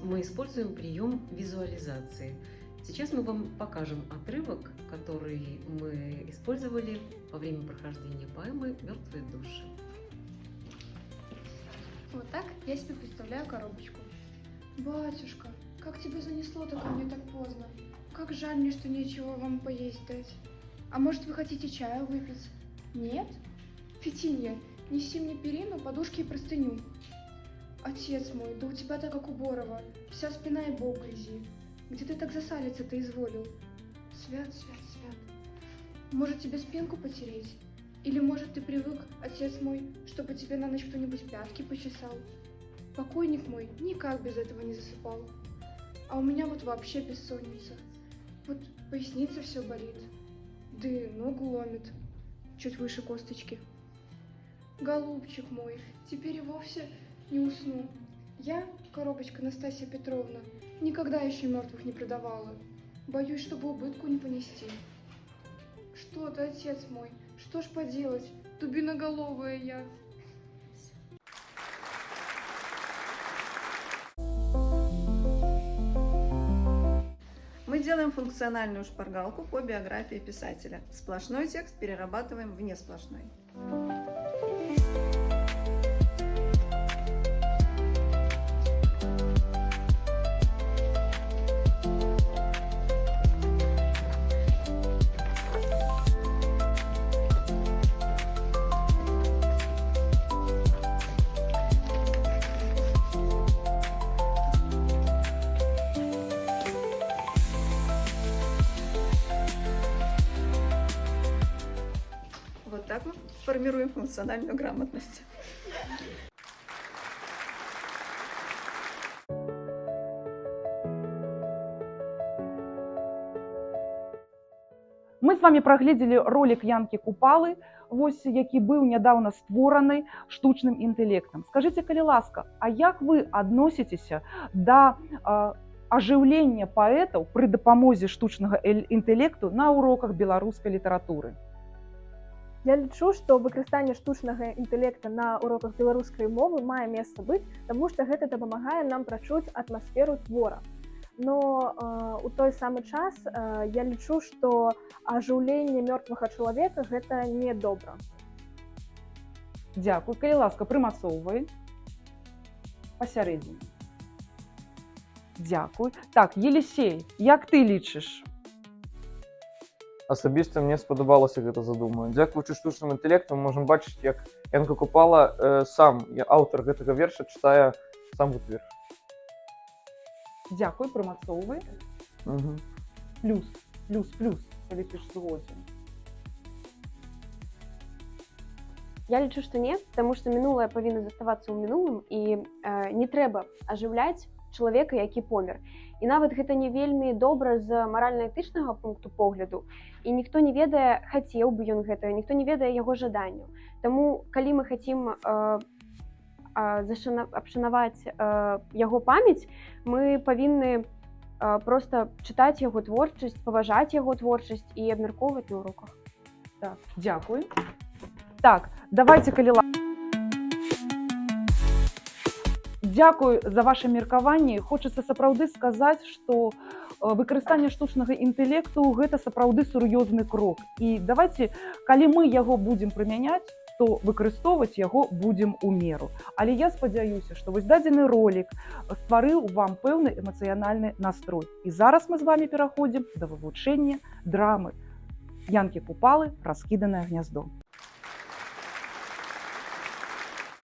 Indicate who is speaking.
Speaker 1: мы используем прием визуализации. Сейчас мы вам покажем отрывок, который мы использовали во время прохождения поэмы «Мертвые души».
Speaker 2: Вот так я себе представляю коробочку. Батюшка, как тебя занесло-то ко мне так поздно? Как жаль мне, что нечего вам поесть дать. А может, вы хотите чаю выпить? Нет? Фитинья, неси мне перину, подушки и простыню. Отец мой, да у тебя так, как у Борова, вся спина и бок грязи. Где ты так засалиться-то изволил? Свят, свят, свят. Может, тебе спинку потереть? Или, может, ты привык, отец мой, чтобы тебе на ночь кто-нибудь пятки почесал? Покойник мой никак без этого не засыпал. А у меня вот вообще бессонница. Вот поясница все болит. Да и ногу ломит, чуть выше косточки. Голубчик мой, теперь и вовсе не усну. Я, коробочка Настасья Петровна, никогда еще мертвых не продавала. Боюсь, чтобы убытку не понести. Что ты, отец мой, что ж поделать, дубиноголовая я.
Speaker 3: Мы делаем функциональную шпаргалку по биографии писателя. Сплошной текст перерабатываем в несплошной. Вот так мы формируем функциональную грамотность.
Speaker 4: Мы з вами прагледзелі ролик Янкі Купалы, вось які быў нядаўна створаны штучным інтэлектам. Скажыце, калі ласка, а як вы адносіцеся да ажыўлення паэтаў пры дапамозе штучнага інтэлекту на уроках беларускай літаратуры?
Speaker 5: Я лічу, што выкарыстанне штучнага інтэлекта на уроках беларускай мовы мае месца быць, таму што гэта дапамагае нам прачуць атмасферу твора. Но у той самы час я лічу, што ажыўленне мёртвага чалавека гэта не добра.
Speaker 4: Дзякуй, калі ласка, прымацоўвай пасярэдзіне. Дзякуй. Так, Елисей, як ты лічыш?
Speaker 6: Асабіста мне спадабалася гэта задума. Дзякуючы штучнаму інтэлекту мы можам бачыць, як Янка Купала сам, аўтар гэтага верша, чытае сам гэты верш.
Speaker 4: Дзякуй, прымацоўвай. Плюс, плюс, плюс, калі ты ж згодзін.
Speaker 7: Я лічу, што не, таму што мінулае павінна заставацца ў мінулым і не трэба ажыўляць чалавека, які помер. І нават гэта не вельмі добра з маральна-этычнага пункту погляду, і ніхто не ведае, хацеў бы ён гэта, ніхто не ведае яго жаданняў. Таму, калі мы хацім абшанаваць яго памяць, мы павінны проста чытаць яго творчасць, паважаць яго творчасць і абмяркоўваць на уроках.
Speaker 4: Так, дзякуй. Так, давайте, калі ласка. Дзякуй за ваше меркаванне. Хочацца сапраўды сказаць, што выкарыстанне штучнага інтэлекту гэта сапраўды сур'ёзны крок. І давайте, калі мы яго будзем прымяняць, то выкарыстоўваць яго будзем у меру. Але я спадзяюся, што вось дадзены ролик стварыў вам пэўны эмацыянальны настрой. І зараз мы з вами пераходзім да вывучэння драмы Янкі Купалы «Раскіданае гняздо».